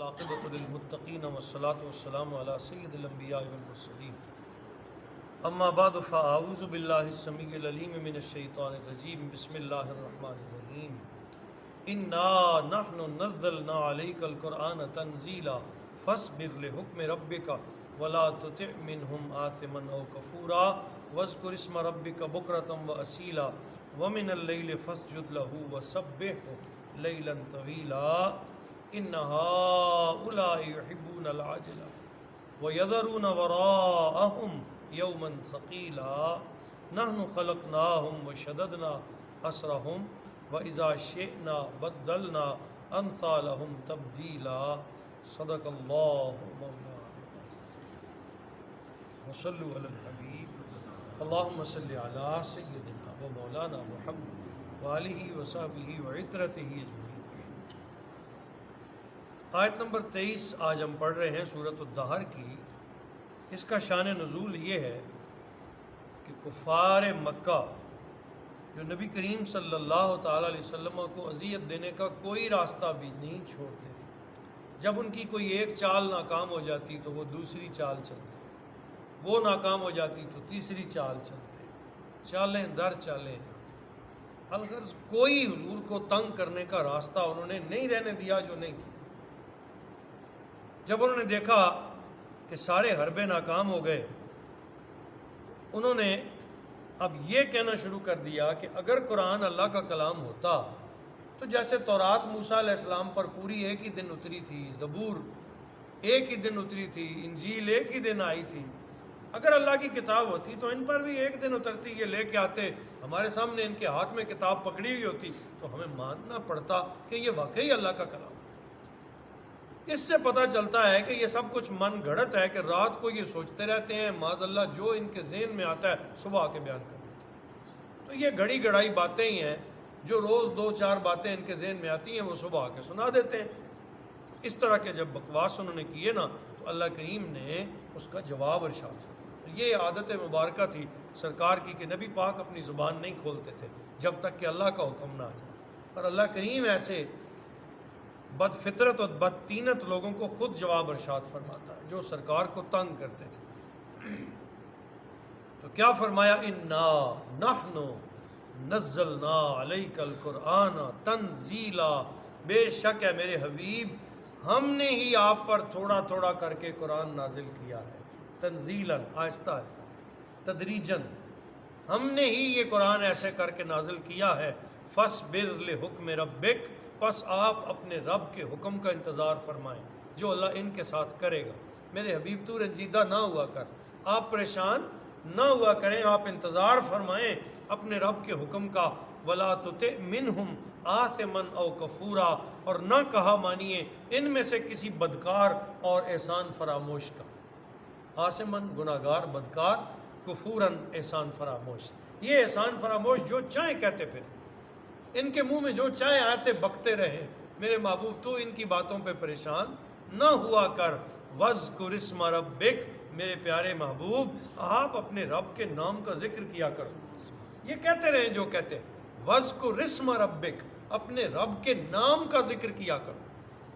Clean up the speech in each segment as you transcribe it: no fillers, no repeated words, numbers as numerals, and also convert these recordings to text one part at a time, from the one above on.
والعاقبۃ للمتقین والصلاۃ والسلام علی سید الانبیاء والمرسلین اما بعد فاعوذ باللہ السمیع العلیم من الشیطان الرجیم بسم اللہ الرحمن الرحیم انا نحن نزلنا علیک القرآن تنزیلا فاصبر لحکم ربک ولا تطع منهم آثما او کفورا واذکر اسم ربک بکرۃ واصیلا ومن اللیل فاسجد له وسبحه لیلا طویلا ان هؤلاء يحبون العاجلة ويذرون وراءهم يوما ثقيلا نحن خلقناهم وشددنا أسرهم وإذا شئنا بدلنا أمثالهم تبديلا صدق الله مولانا وصلوا على الحبيب اللهم صل على سيدنا ومولانا محمد وآله وصحبه وعترته أجمعين۔ آیت نمبر 23 آج ہم پڑھ رہے ہیں سورۃ الدہر کی۔ اس کا شان نزول یہ ہے کہ کفار مکہ جو نبی کریم صلی اللہ تعالیٰ علیہ وسلم کو اذیت دینے کا کوئی راستہ بھی نہیں چھوڑتے تھے۔ جب ان کی کوئی ایک چال ناکام ہو جاتی تو وہ دوسری چال چلتے، وہ ناکام ہو جاتی تو تیسری چال چلتے، چالیں در چالیں۔ الغرض کوئی حضور کو تنگ کرنے کا راستہ انہوں نے نہیں رہنے دیا جو نہیں کیا۔ جب انہوں نے دیکھا کہ سارے حربے ناکام ہو گئے، انہوں نے اب یہ کہنا شروع کر دیا کہ اگر قرآن اللہ کا کلام ہوتا تو جیسے تورات موسیٰ علیہ السلام پر پوری ایک ہی دن اتری تھی، زبور ایک ہی دن اتری تھی، انجیل ایک ہی دن آئی تھی، اگر اللہ کی کتاب ہوتی تو ان پر بھی ایک دن اترتی، یہ لے کے آتے، ہمارے سامنے ان کے ہاتھ میں کتاب پکڑی ہوئی ہوتی تو ہمیں ماننا پڑتا کہ یہ واقعی اللہ کا کلام۔ اس سے پتہ چلتا ہے کہ یہ سب کچھ من گھڑت ہے کہ رات کو یہ سوچتے رہتے ہیں، معاذ اللہ جو ان کے ذہن میں آتا ہے صبح آ کے بیان کر دیتے ہیں۔ تو یہ گھڑی گھڑائی باتیں ہی ہیں، جو روز 2-4 باتیں ان کے ذہن میں آتی ہیں وہ صبح آ کے سنا دیتے ہیں۔ اس طرح کے جب بکواس انہوں نے کیے نا تو اللہ کریم نے اس کا جواب ارشاد فرمایا۔ یہ عادت مبارکہ تھی سرکار کی کہ نبی پاک اپنی زبان نہیں کھولتے تھے جب تک کہ اللہ کا حکم نہ آ جائے، اور اللہ کریم ایسے بد فطرت اور بدطینت لوگوں کو خود جواب ارشاد فرماتا ہے جو سرکار کو تنگ کرتے تھے۔ تو کیا فرمایا؟ انا نحن نزلنا علیک القرآن تنزیلا، بے شک ہے میرے حبیب ہم نے ہی آپ پر تھوڑا تھوڑا کر کے قرآن نازل کیا ہے، تنزیلا آہستہ آہستہ تدریجاً، ہم نے ہی یہ قرآن ایسے کر کے نازل کیا ہے۔ فاصبر لحکم ربک، پس آپ اپنے رب کے حکم کا انتظار فرمائیں جو اللہ ان کے ساتھ کرے گا۔ میرے حبیب تو رنجیدہ نہ ہوا کر، آپ پریشان نہ ہوا کریں، آپ انتظار فرمائیں اپنے رب کے حکم کا۔ ولا تطع منہم آثما او کفورا، اور نہ کہا مانیے ان میں سے کسی بدکار اور احسان فراموش کا۔ آثمن گناہگار، بدکار، کفورن احسان فراموش۔ یہ احسان فراموش جو چاہیں کہتے پھر، ان کے منہ میں جو چاہے آتے بکتے رہیں، میرے محبوب تو ان کی باتوں پہ پریشان نہ ہوا کر۔ وَاذْكُرِ اسْمَ رَبِّكَ، میرے پیارے محبوب آپ اپنے رب کے نام کا ذکر کیا کرو۔ یہ کہتے رہیں جو کہتے ہیں، وَاذْكُرِ اسْمَ رَبِّكَ، اپنے رب کے نام کا ذکر کیا کرو۔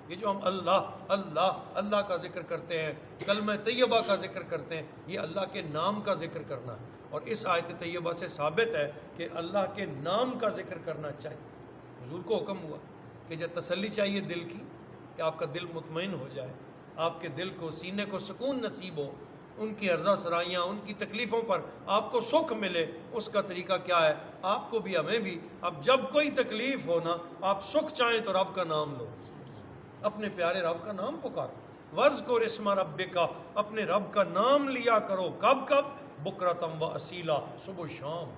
یہ جو ہم اللہ اللہ اللہ کا ذکر کرتے ہیں، کلمہ طیبہ کا ذکر کرتے ہیں، یہ اللہ کے نام کا ذکر کرنا ہے، اور اس آیت طیبہ سے ثابت ہے کہ اللہ کے نام کا ذکر کرنا چاہیے۔ حضور کو حکم ہوا کہ جب تسلی چاہیے دل کی، کہ آپ کا دل مطمئن ہو جائے، آپ کے دل کو، سینے کو سکون نصیب ہو، ان کی عرضہ سرائیاں، ان کی تکلیفوں پر آپ کو سکھ ملے، اس کا طریقہ کیا ہے؟ آپ کو بھی ہمیں بھی، اب جب کوئی تکلیف ہو نا، آپ سکھ چاہیں تو رب کا نام لو، اپنے پیارے رب کا نام پکارو۔ وَاذْكُرِ اسْمَ رَبِّكَ، اپنے رب کا نام لیا کرو، کب کب؟ بکرۃ وَأَصِیلًا، صبح و شام۔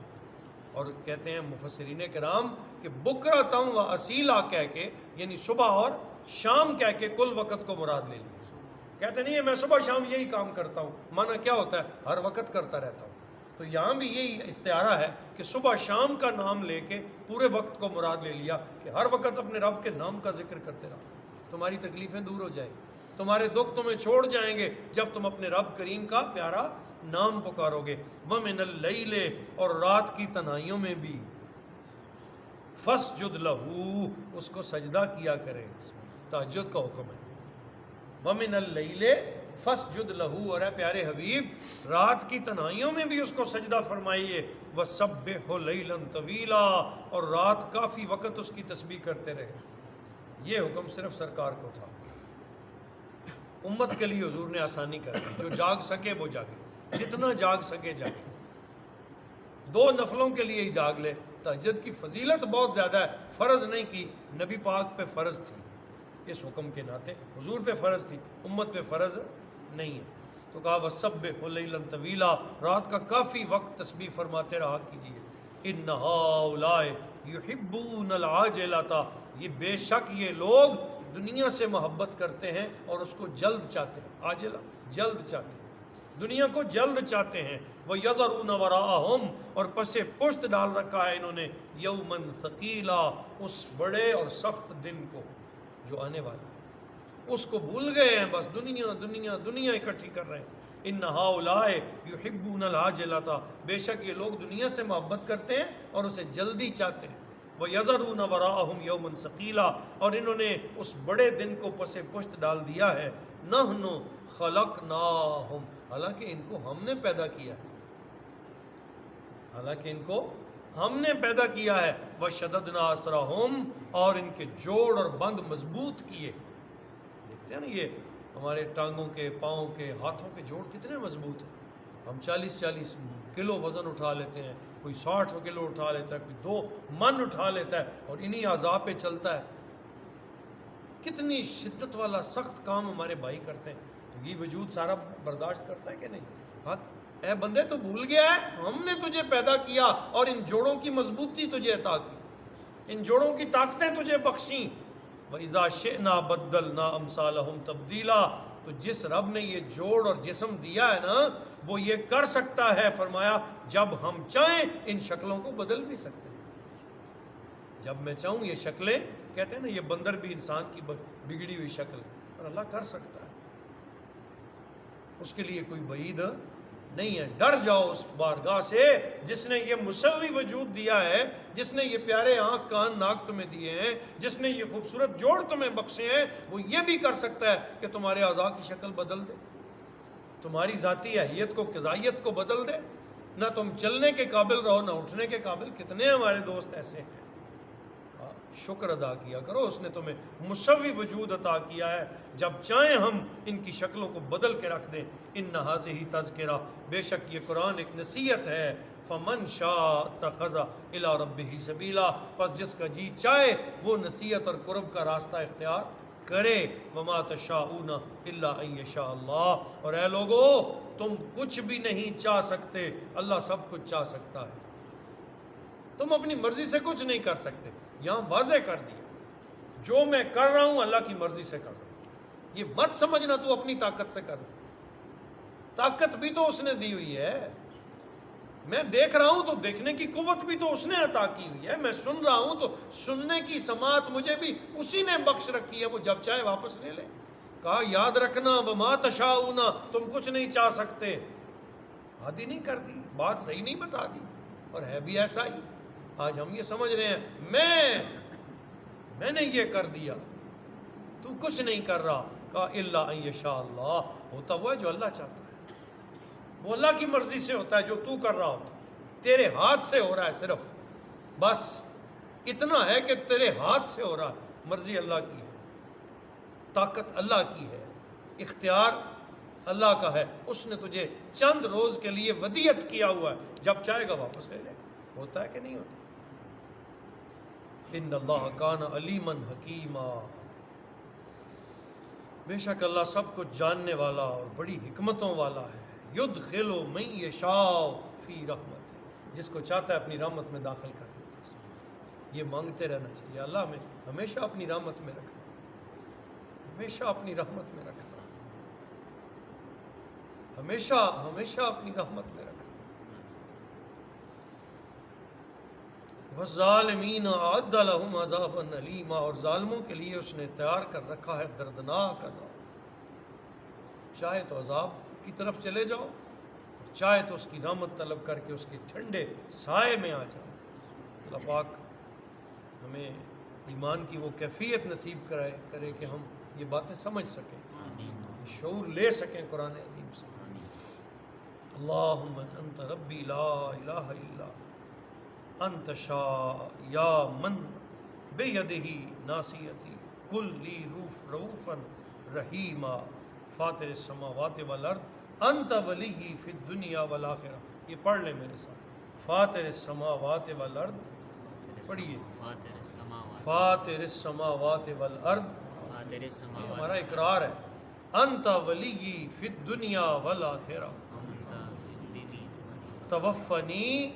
اور کہتے ہیں مفسرین کرام کہ بکرۃ وَأَصِیلًا کہہ کے، یعنی صبح اور شام کہہ کے کل وقت کو مراد لے لیا۔ کہتے نہیں ہے میں صبح شام یہی کام کرتا ہوں، معنی کیا ہوتا ہے؟ ہر وقت کرتا رہتا ہوں۔ تو یہاں بھی یہی استعارہ ہے کہ صبح شام کا نام لے کے پورے وقت کو مراد لے لیا کہ ہر وقت اپنے رب کے نام کا ذکر کرتے رہو، تمہاری تکلیفیں دور ہو جائیں گی، تمہارے دکھ تمہیں چھوڑ جائیں گے جب تم اپنے رب کریم کا پیارا نام پکارو گے۔ وَمِنَ اللَّيْلِ، اور رات کی تنہائیوں میں بھی، فَاسْجُدْ لَهُ، اس کو سجدہ کیا کریں، تہجد کا حکم ہے۔ وَمِنَ اللَّيْلِ فَاسْجُدْ لَهُ، اور اے پیارے حبیب رات کی تنہائیوں میں بھی اس کو سجدہ فرمائیے، وَسَبِّحْهُ لَيْلًا طَوِيلًا، اور رات کافی وقت اس کی تسبیح کرتے رہے۔ یہ حکم صرف سرکار کو تھا، امت کے لیے حضور نے آسانی کر دی، جو جاگ سکے وہ جاگے، جتنا جاگ سکے جاگے، 2 نفلوں کے لیے ہی جاگ لے۔ تہجد کی فضیلت بہت زیادہ ہے، فرض نہیں کی، نبی پاک پہ فرض تھی اس حکم کے ناطے، حضور پہ فرض تھی، امت پہ فرض نہیں ہے، تو کہا وَسَبِّحْهُ لَيْلًا طَوِيلًا، رات کا کافی وقت تسبیح فرماتے رہا کیجیے۔ إِنَّ هَؤُلَاءِ يُحِبُّونَ الْعَاجِلَةَ، یہ بے شک یہ لوگ دنیا سے محبت کرتے ہیں اور اس کو جلد چاہتے ہیں، عاجلہ جلد چاہتے ہیں، دنیا کو جلد چاہتے ہیں۔ وَيَذَرُونَ وَرَاءَهُمْ، اور پس پشت ڈال رکھا ہے انہوں نے یومن ثقیلا، اس بڑے اور سخت دن کو جو آنے والا ہے، اس کو بھول گئے ہیں، بس دنیا دنیا دنیا اکٹھی کر رہے ہیں۔ ان ہؤلاء یحبون العاجلۃ، بے شک یہ لوگ دنیا سے محبت کرتے ہیں اور اسے جلدی چاہتے ہیں۔ وَيَذَرُونَ وَرَاءَهُمْ يَوْمًا ثَقِيلًا، اور انہوں نے اس بڑے دن کو پس پشت ڈال دیا ہے۔ نَحْنُ خَلَقْنَاهُمْ، حالانکہ ان کو ہم نے پیدا کیا ہے، حالانکہ ان کو ہم نے پیدا کیا ہے۔ وَشَدَدْنَا أَسْرَهُمْ، اور ان کے جوڑ اور بند مضبوط کیے۔ دیکھتے ہیں نا یہ ہمارے ٹانگوں کے، پاؤں کے، ہاتھوں کے جوڑ کتنے مضبوط ہیں، ہم 40 کلو وزن اٹھا لیتے ہیں، کوئی 60 کلو اٹھا لیتا ہے، کوئی 2 من اٹھا لیتا ہے، اور انہی اعضاء پہ چلتا ہے۔ کتنی شدت والا سخت کام ہمارے بھائی کرتے ہیں، تو یہ وجود سارا برداشت کرتا ہے کہ نہیں؟ ہاتھ اے بندے تو بھول گیا ہے، ہم نے تجھے پیدا کیا اور ان جوڑوں کی مضبوطی تجھے عطا کی، ان جوڑوں کی طاقتیں تجھے بخشیں۔ وَإِذَا شِئْنَا بَدَّلْنَا أَمْثَالَهُمْ تَبْدِيلًا، تو جس رب نے یہ جوڑ اور جسم دیا ہے نا، وہ یہ کر سکتا ہے، فرمایا جب ہم چاہیں ان شکلوں کو بدل بھی سکتے ہیں۔ جب میں چاہوں یہ شکلیں، کہتے ہیں نا یہ بندر بھی انسان کی بگڑی ہوئی شکل ہے، اور اللہ کر سکتا ہے، اس کے لیے کوئی بعید نہیں ہے۔ ڈر جاؤ اس بارگاہ سے جس نے یہ مسوی وجود دیا ہے، جس نے یہ پیارے آنکھ کان ناک تمہیں دیے ہیں، جس نے یہ خوبصورت جوڑ تمہیں بخشے ہیں، وہ یہ بھی کر سکتا ہے کہ تمہارے اعضاء کی شکل بدل دے، تمہاری ذاتی حیت کو، قضائیت کو بدل دے، نہ تم چلنے کے قابل رہو نہ اٹھنے کے قابل۔ کتنے ہمارے دوست ایسے ہیں، شکر ادا کیا کرو، اس نے تمہیں مسوی وجود عطا کیا ہے، جب چاہیں ہم ان کی شکلوں کو بدل کے رکھ دیں۔ ان ھذہ تذکرہ، بے شک یہ قرآن ایک نصیحت ہے۔ فمن شاء اتخذ الی ربہ سبیلا، پس جس کا جی چاہے وہ نصیحت اور قرب کا راستہ اختیار کرے۔ وما تشاءون الا ان یشاء اللہ، اور اے لوگو تم کچھ بھی نہیں چاہ سکتے، اللہ سب کچھ چاہ سکتا ہے، تم اپنی مرضی سے کچھ نہیں کر سکتے۔ یہاں واضح کر دیا جو میں کر رہا ہوں اللہ کی مرضی سے کر رہا ہوں، یہ مت سمجھنا تو اپنی طاقت سے کر رہا ہوں، طاقت بھی تو اس نے دی ہوئی ہے، میں دیکھ رہا ہوں تو دیکھنے کی قوت بھی تو اس نے عطا کی ہوئی ہے، میں سن رہا ہوں تو سننے کی سماعت مجھے بھی اسی نے بخش رکھی ہے، وہ جب چاہے واپس لے لے۔ کہا یاد رکھنا وما تشاؤون، تم کچھ نہیں چاہ سکتے، عادی نہیں کر دی، بات صحیح نہیں بتا دی، اور ہے بھی ایسا ہی۔ آج ہم یہ سمجھ رہے ہیں میں نے یہ کر دیا، تو کچھ نہیں کر رہا۔ کہا الا ان یشاء اللہ، ہوتا ہوا ہے جو اللہ چاہتا ہے، وہ اللہ کی مرضی سے ہوتا ہے، جو تو کر رہا ہوتا تیرے ہاتھ سے ہو رہا ہے، صرف بس اتنا ہے کہ تیرے ہاتھ سے ہو رہا ہے، مرضی اللہ کی ہے، طاقت اللہ کی ہے، اختیار اللہ کا ہے، اس نے تجھے چند روز کے لیے ودیعت کیا ہوا ہے، جب چاہے گا واپس لے لے۔ ہوتا ہے کہ نہیں ہوتا؟ ان اللہ کان علیما حکیما، بے شک اللہ سب کچھ جاننے والا اور بڑی حکمتوں والا ہے۔ یدخل من یشاء فی رحمتہ، جس کو چاہتا ہے اپنی رحمت میں داخل کر دیتا ہے۔ یہ مانگتے رہنا چاہیے، اللہ ہمیں ہمیشہ اپنی رحمت میں رکھنا، ہمیشہ اپنی رحمت میں رکھنا، ہمیشہ ہمیشہ اپنی رحمت میں رکھنا۔ وَالظَّالِمِينَ أَعَدَّ لَهُمْ عَذَابًا أَلِيمًا، اور ظالموں کے لیے اس نے تیار کر رکھا ہے دردناک عذاب۔ چاہے تو عذاب کی طرف چلے جاؤ، اور چاہے تو اس کی رحمت طلب کر کے اس کے ٹھنڈے سائے میں آ جاؤ۔ اللہ پاک ہمیں ایمان کی وہ کیفیت نصیب کرے کہ ہم یہ باتیں سمجھ سکیں۔ شعور لے سکیں قرآن عظیم سے. اللہم انت ربی لا الہ الا انت یا من بیدہ ناصیتی کل لی رؤوفا رحیما فاطر السماوات والارض انت ولی فی الدنیا والآخرہ. یہ پڑھ لیں میرے ساتھ. فاطر السماوات والارض. پڑھیے. فاطر السماوات والارض. یہ ہمارا اقرار ہے. انت ولی فی الدنیا والآخرہ. توفنی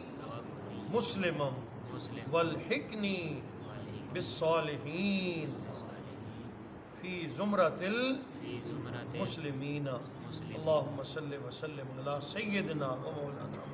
مسلما والحقنی بالصالحین فی زمرۃ المسلمین. اللہم صلی وسلم علی سیدنا و مولانا